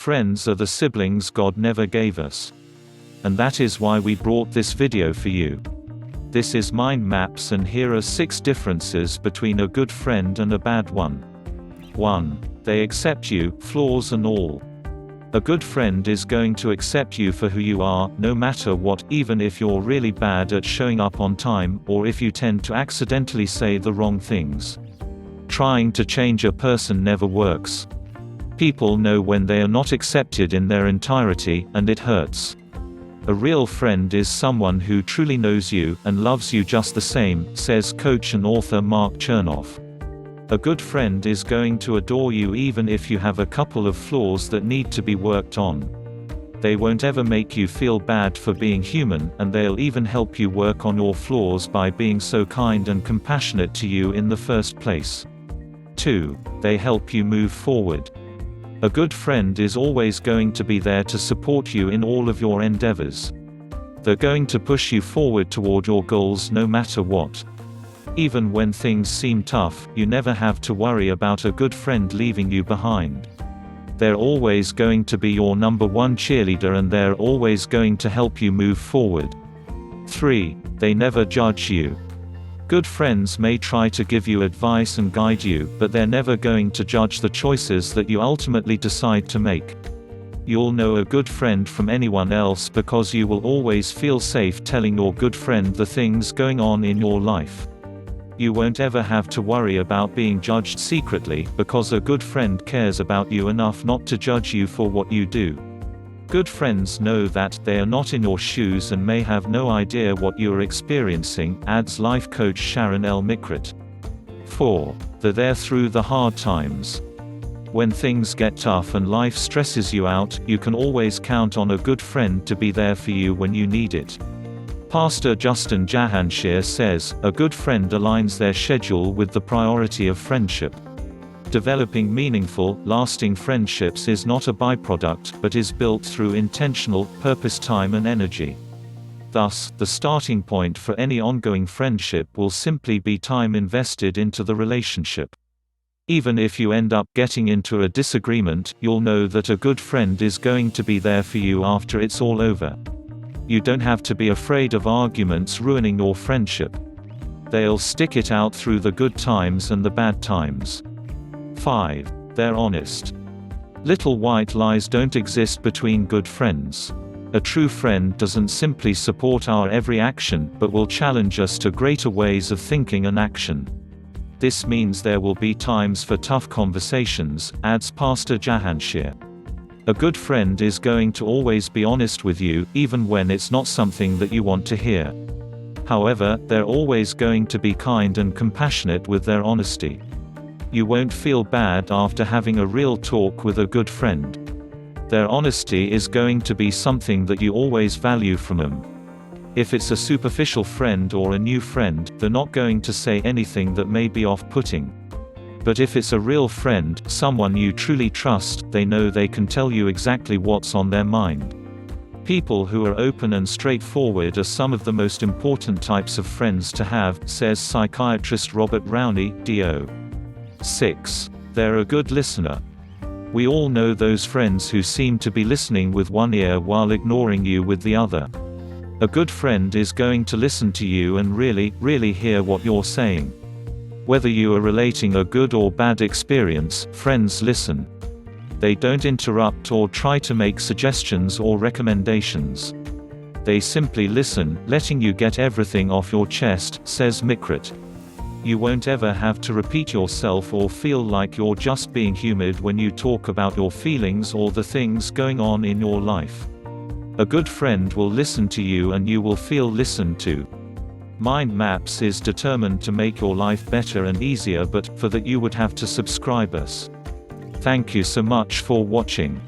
Friends are the siblings God never gave us. And that is why we brought this video for you. This is Mind Maps, and here are 6 differences between a good friend and a bad one. 1. They accept you, flaws and all. A good friend is going to accept you for who you are, no matter what, even if you're really bad at showing up on time, or if you tend to accidentally say the wrong things. Trying to change a person never works. People know when they are not accepted in their entirety, and it hurts. A real friend is someone who truly knows you, and loves you just the same, says coach and author Mark Chernoff. A good friend is going to adore you even if you have a couple of flaws that need to be worked on. They won't ever make you feel bad for being human, and they'll even help you work on your flaws by being so kind and compassionate to you in the first place. 2. They help you move forward. A good friend is always going to be there to support you in all of your endeavors. They're going to push you forward toward your goals no matter what. Even when things seem tough, you never have to worry about a good friend leaving you behind. They're always going to be your number one cheerleader, and they're always going to help you move forward. 3. They never judge you. Good friends may try to give you advice and guide you, but they're never going to judge the choices that you ultimately decide to make. You'll know a good friend from anyone else because you will always feel safe telling your good friend the things going on in your life. You won't ever have to worry about being judged secretly, because a good friend cares about you enough not to judge you for what you do. Good friends know that they are not in your shoes and may have no idea what you are experiencing, adds life coach Sharon L. Mikrit. 4. They're there through the hard times. When things get tough and life stresses you out, you can always count on a good friend to be there for you when you need it. Pastor Justin Jahanshire says, a good friend aligns their schedule with the priority of friendship. Developing meaningful, lasting friendships is not a byproduct, but is built through intentional, purpose, time and energy. Thus, the starting point for any ongoing friendship will simply be time invested into the relationship. Even if you end up getting into a disagreement, you'll know that a good friend is going to be there for you after it's all over. You don't have to be afraid of arguments ruining your friendship. They'll stick it out through the good times and the bad times. 5. They're honest. Little white lies don't exist between good friends. A true friend doesn't simply support our every action, but will challenge us to greater ways of thinking and action. This means there will be times for tough conversations, adds Pastor Jahanshire. A good friend is going to always be honest with you, even when it's not something that you want to hear. However, they're always going to be kind and compassionate with their honesty. You won't feel bad after having a real talk with a good friend. Their honesty is going to be something that you always value from them. If it's a superficial friend or a new friend, they're not going to say anything that may be off-putting. But if it's a real friend, someone you truly trust, they know they can tell you exactly what's on their mind. People who are open and straightforward are some of the most important types of friends to have, says psychiatrist Robert Rowney, D.O. 6. They're a good listener. We all know those friends who seem to be listening with one ear while ignoring you with the other. A good friend is going to listen to you and really hear what you're saying. Whether you are relating a good or bad experience, friends listen. They don't interrupt or try to make suggestions or recommendations. They simply listen, letting you get everything off your chest, says Mikrit. You won't ever have to repeat yourself or feel like you're just being humored when you talk about your feelings or the things going on in your life. A good friend will listen to you and you will feel listened to. Mind Maps is determined to make your life better and easier, but for that you would have to subscribe us. Thank you so much for watching.